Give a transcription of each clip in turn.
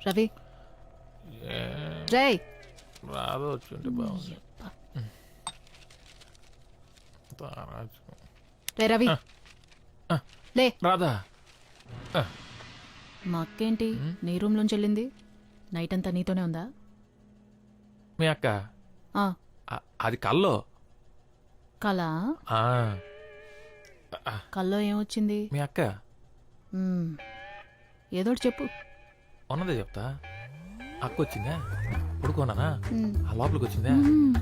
రవి రే రాదు వచ్చుంటే బాగుంది. రే రవి లే. రాదా మా అక్కేంటి నీ రూమ్ లోంచి వెళ్ళింది? నైట్ అంతా నీతోనే ఉందా? మీ అక్క ఆ, అది కల్లో. కళ ఆ, కల్లో ఏమొచ్చింది? మీ అక్క మ్మ్. ఏదోటి చెప్పు. ఉన్నదే చెప్తా. అక్క వచ్చిందా పడుకోనానా మ్మ్. ఆ లోపలికి వచ్చిందా? మ్మ్.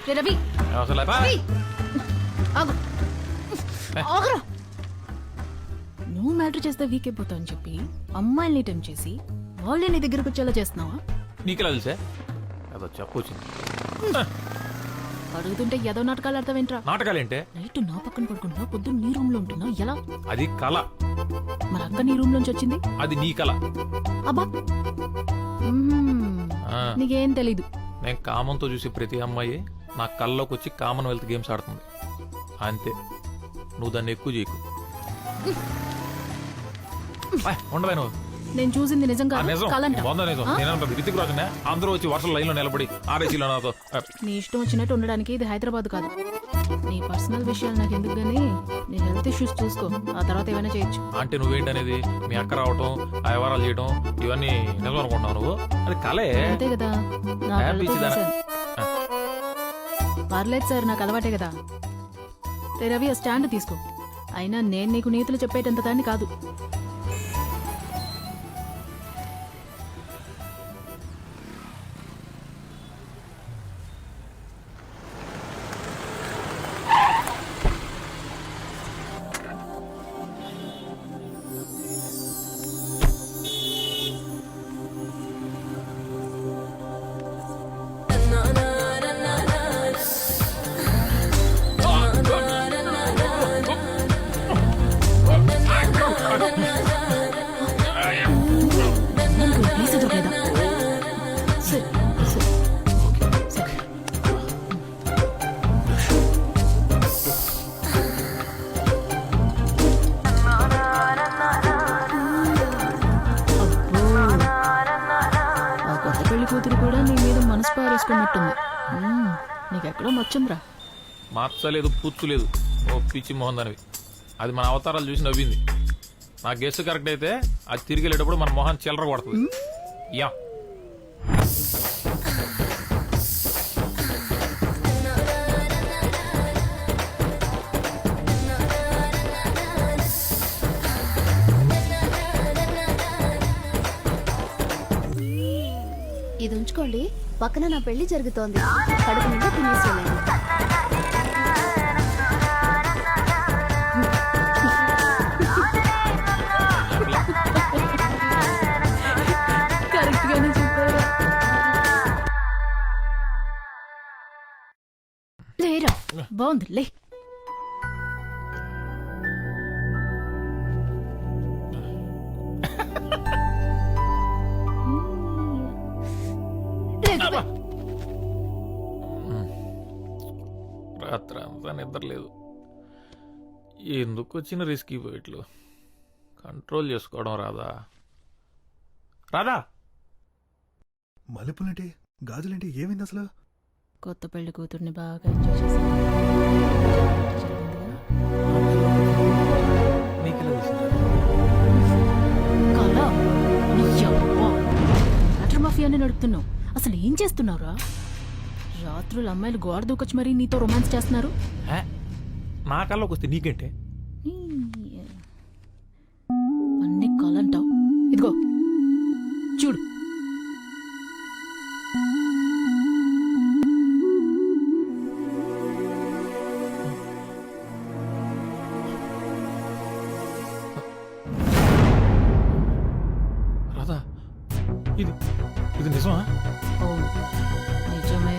రే రవి అసలు రవి! ఆగు. ఆగురా. నువ్వు మ్యాటర్ చేస్తే వీక్ అయిపోతావు అని చెప్పి అమ్మాయిల్ని టైం చేసి వాళ్ళే నీ దగ్గరకు వచ్చేలా చేస్తున్నావా? నీకెలా తెలుసా? అదో చెప్పొచ్చింది. అడుగుతుంటే ఏదో నాటకాలు ఆడతావేంట్రా? నాటకాలేంటే? నైట్ నా పక్కన పడుకుంటున్నా, పొద్దున్న నీ రూమ్ లో ఉంటున్నా, ఎలా? అది కళ. మరి అక్క నీ రూమ్ లోంచి వచ్చింది? అది నీ కళ. అబ్బా నీకేం తెలీదు. నేను కామంతో చూసి ప్రతి అమ్మాయి నా కళ్ళలోకి వచ్చి కామన్వెల్త్ గేమ్స్ ఆడుతుంది అంతే. నువ్వు దాన్ని ఎక్కువ చేయకు. ఉండవే నువ్వు. నేను చూసింది నిజం కాదు, కలంట. రితిక్ రాజునే అందరూ వచ్చి వర్షం లైన్ లో నిలబడి ఆర్ఏసీలో నాతో. నీ ఇష్టం వచ్చినట్టు ఉండడానికి ఇది హైదరాబాద్ కాదు. నీ పర్సనల్ విషయాలు నాకు ఎందుకు గానీ నీ హెల్త్ ఇష్యూస్ చూసుకో, ఆ తర్వాత ఏమైనా చేయొచ్చు. అంటే నువ్వేంటనేది మీ అక్క రావటం ఆ వ్యవహారాలు చేయడం ఇవన్నీ నిజం అనుకుంటున్నావు నువ్వు? అది కలే అంతే కదా. నా కళ్ళతో చూశాను. పర్లేదు సార్, నాకు అలవాటే కదా. రే రవి, ఆ స్టాండ్ తీసుకో. అయినా నేను నీకు నీతులు చెప్పేటంత దాన్ని కాదు. కూతురు కూడా నీ మీద మనసు పారేసుకున్నట్టుంది. నీకెక్కడో మచ్చుందిరా. మార్చలేదు, పూర్చులేదు. ఓ పిచ్చి మోహన్ దానివి. అది మన అవతారాలు చూసి నవ్వింది. నా గెస్ట్ కరెక్ట్ అయితే అది తిరిగి వెళ్ళేటప్పుడు మన మొహన్ చిల్లర కొడుతుంది. యా ఇది ఉంచుకోండి, పక్కన నా పెళ్లి జరుగుతోంది, కడుపు నిండా తినేసి వెళ్ళండి. కరెక్ట్ గానే చెప్పారా? లేరా, బాగుంది లే. రాత్రి అంతా నిద్ర లేదు. ఎందుకు వచ్చిన రిస్క్ పోయిట్లు కంట్రోల్ చేసుకోవడం రాదా? రాదా? మలుపులంటే గాజులంటే ఏమైంది అసలు? కొత్త పెళ్లి కూతుర్ని బాగా ఎంజాయ్ చేశాను. వాటర్ మాఫియాని నడుపుతున్నావు. అసలు ఏం చేస్తున్నావురా? రాత్రులు అమ్మాయిలు గోడ దూకొచ్చి మరీ నీతో రొమాన్స్ చేస్తున్నారు. నా కళ్ళకి వస్తే నీకేంటే? అన్ని కలంటావు. ఇదిగో చూడు. రాదా? ఇది నిజమా? అవును, నిజమే.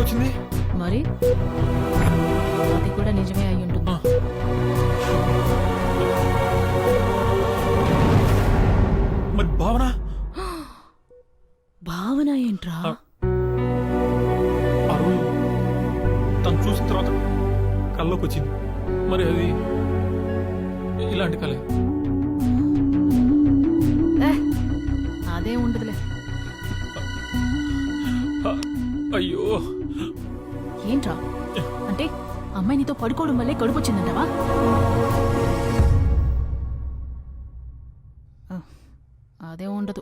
వచ్చింది? మరి అది కూడా నిజమే అయి ఉంటుంది. మరి భావన భావన ఏంట్రా? ఆ రోజు తను చూసిన తర్వాత కల్లోకి వచ్చింది. మరి అది ఇలాంటి కలే. అదే ఉండదులే. అయ్యో, ఏంట్రా అంటే అమ్మాయి నీతో పడుకోవడం వల్లే కడుపు వచ్చిందంటావా? అదే ఉండదు.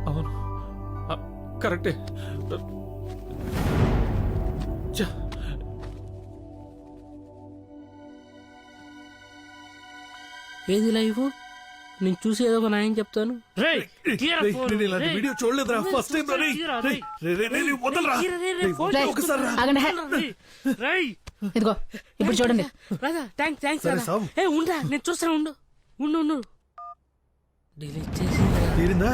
అవును, కరెక్టే. ఏది లైవ్? నేను చూసి ఏదో ఒక న్యాయం చెప్తాను. వీడియో చూడలేదురా, ఫస్ట్ టైం ఇదిగో ఇప్పుడు చూడండి. థ్యాంక్స్ సరే, సావు. ఉండా, నేను చూస్తాను. ఉండు ఉండు ఉండు డిలీట్ చేసి తీరిందా?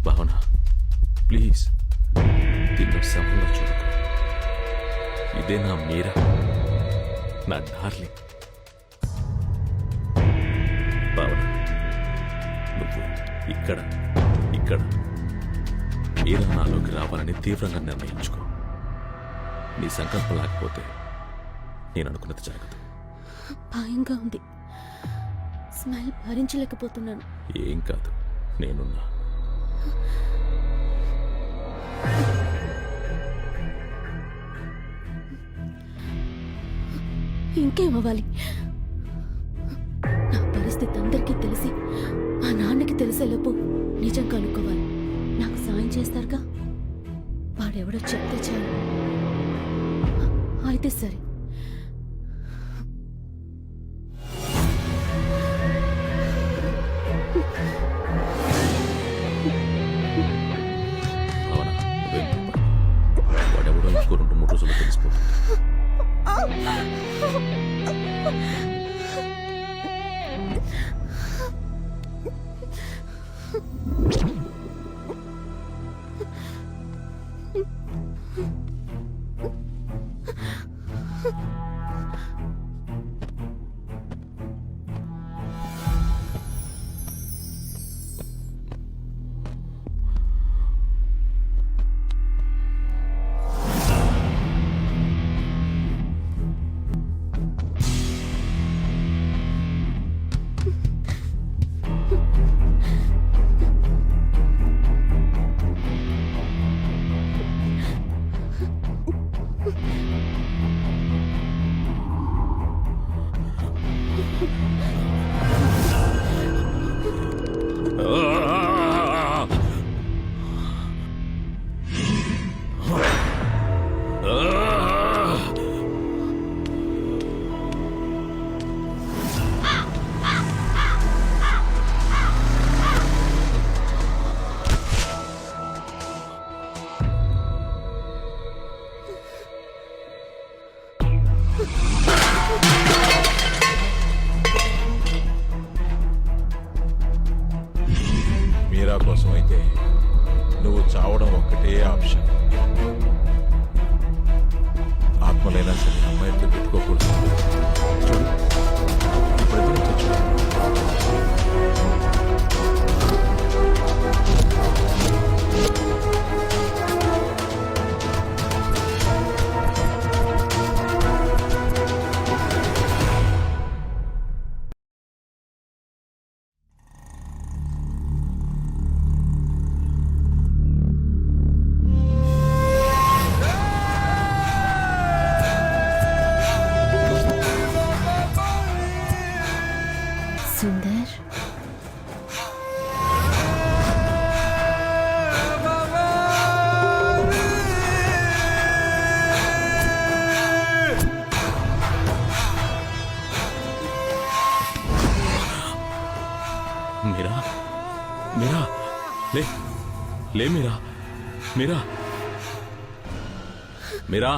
భావన, ప్లీజ్ దీన్ని శవంగా చూడకు. ఇదే నా మీరా, నా డార్లింగ్. భావన, నువ్వు ఇక్కడ ఇక్కడ మీరా నాలోకి రావాలని తీవ్రంగా నిర్ణయించుకో. నీ సంకల్పం లేకపోతే నేను అనుకున్నది జరగదు. భయంగా ఉంది, స్మెల్ భరించలేకపోతున్నాను. ఏం కాదు, నేనున్నా. ఇంకేమవ్వాలి? నా పరిస్థితి అందరికీ తెలిసి మా నాన్నకి తెలిసేలోపు నిజం కనుక్కోవాలి. నాకు సాయం చేస్తారుగా? వాడెవడో చెప్తే చాలు. అయితే సరే. భావన, నువ్వేం భయపడకు. వాడెవడో ఇంకో 2-3 రోజుల్లో తెలిసిపోతుంది. నువ్వు చావడం ఒక్కటే ఆప్షన్. ఆత్మలైనా సరే అమ్మాయితో పెట్టుకోకూడదు. చూడు ఇప్పుడు ఎదురుతో చూడు. సుందర్ మీరా మీరా లే లే మీరా మీరా మీరా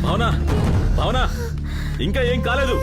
భావనా భావనా ఇంకా ఏం కాలేదు.